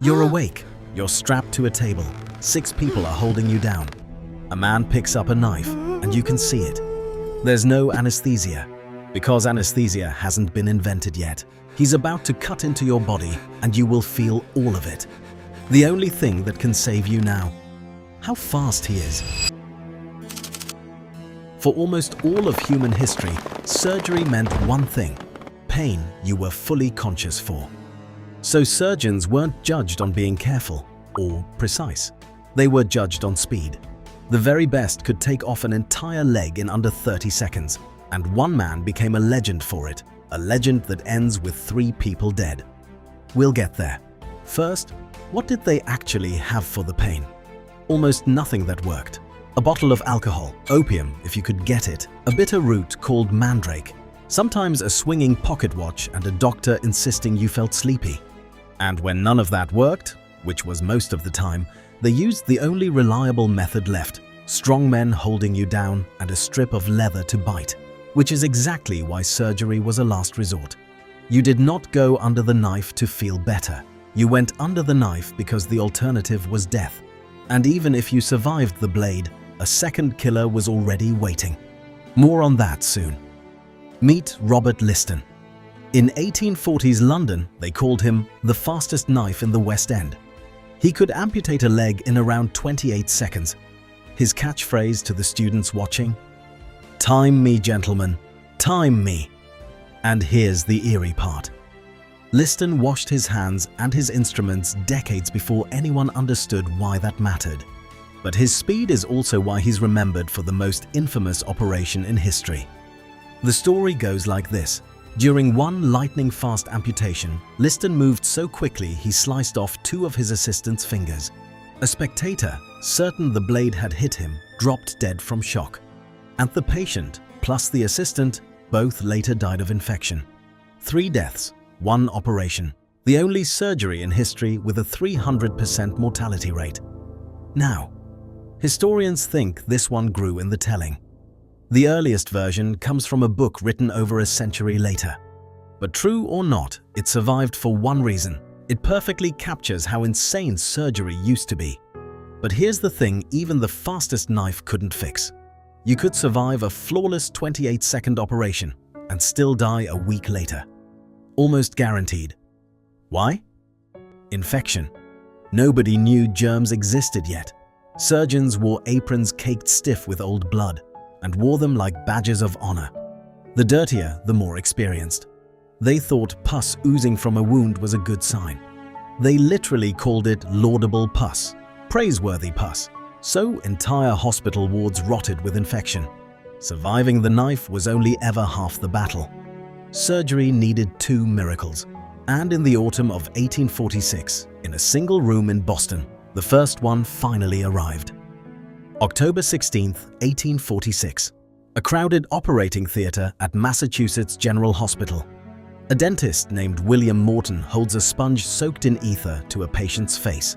You're awake. You're strapped to a table. 6 people are holding you down. A man picks up a knife, and you can see it. There's no anesthesia, because anesthesia hasn't been invented yet. He's about to cut into your body, and you will feel all of it. The only thing that can save you now. How fast he is. For almost all of human history, surgery meant one thing: pain you were fully conscious for. So surgeons weren't judged on being careful or precise. They were judged on speed. The very best could take off an entire leg in under 30 seconds, and one man became a legend for it, a legend that ends with 3 people dead. We'll get there. First, what did they actually have for the pain? Almost nothing that worked. A bottle of alcohol, opium if you could get it, a bitter root called mandrake, sometimes a swinging pocket watch and a doctor insisting you felt sleepy. And when none of that worked, which was most of the time, they used the only reliable method left: strong men holding you down and a strip of leather to bite, which is exactly why surgery was a last resort. You did not go under the knife to feel better. You went under the knife because the alternative was death. And even if you survived the blade, a second killer was already waiting. More on that soon. Meet Robert Liston. In 1840s London, they called him the fastest knife in the West End. He could amputate a leg in around 28 seconds. His catchphrase to the students watching: "Time me, gentlemen, time me." And here's the eerie part. Liston washed his hands and his instruments decades before anyone understood why that mattered. But his speed is also why he's remembered for the most infamous operation in history. The story goes like this. During one lightning-fast amputation, Liston moved so quickly he sliced off 2 of his assistant's fingers. A spectator, certain the blade had hit him, dropped dead from shock. And the patient, plus the assistant, both later died of infection. 3 deaths, 1 operation. The only surgery in history with a 300% mortality rate. Now, historians think this one grew in the telling. The earliest version comes from a book written over a century later. But true or not, it survived for one reason. It perfectly captures how insane surgery used to be. But here's the thing even the fastest knife couldn't fix. You could survive a flawless 28-second operation and still die a week later. Almost guaranteed. Why? Infection. Nobody knew germs existed yet. Surgeons wore aprons caked stiff with old blood and wore them like badges of honor. The dirtier, the more experienced. They thought pus oozing from a wound was a good sign. They literally called it laudable pus, praiseworthy pus. So entire hospital wards rotted with infection. Surviving the knife was only ever half the battle. Surgery needed 2 miracles. And in the autumn of 1846, in a single room in Boston, the first one finally arrived. October 16, 1846. A crowded operating theater at Massachusetts General Hospital. A dentist named William Morton holds a sponge soaked in ether to a patient's face.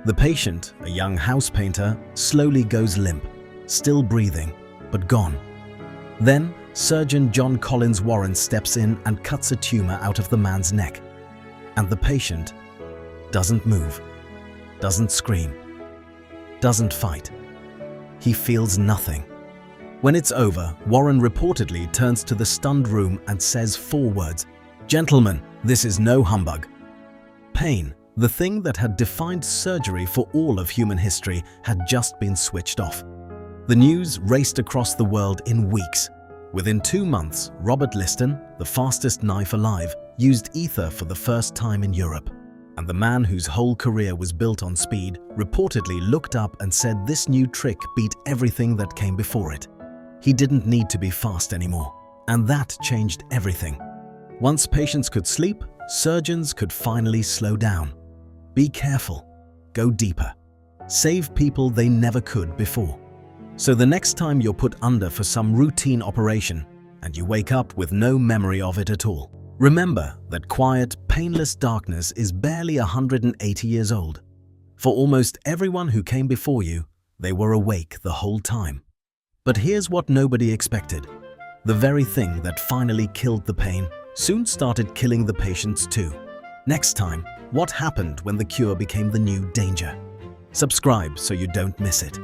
The patient, a young house painter, slowly goes limp, still breathing, but gone. Then, surgeon John Collins Warren steps in and cuts a tumor out of the man's neck. And the patient doesn't move, doesn't scream, doesn't fight. He feels nothing. When it's over, Warren reportedly turns to the stunned room and says 4 words: "Gentlemen, this is no humbug." Pain, the thing that had defined surgery for all of human history, had just been switched off. The news raced across the world in weeks. Within 2 months, Robert Liston, the fastest knife alive, used ether for the first time in Europe. And the man whose whole career was built on speed reportedly looked up and said this new trick beat everything that came before it. He didn't need to be fast anymore. And that changed everything. Once patients could sleep, surgeons could finally slow down. Be careful. Go deeper. Save people they never could before. So the next time you're put under for some routine operation and you wake up with no memory of it at all, remember that quiet, painless darkness is barely 180 years old. For almost everyone who came before you, they were awake the whole time. But here's what nobody expected. The very thing that finally killed the pain soon started killing the patients too. Next time, What happened when the cure became the new danger? Subscribe so you don't miss it.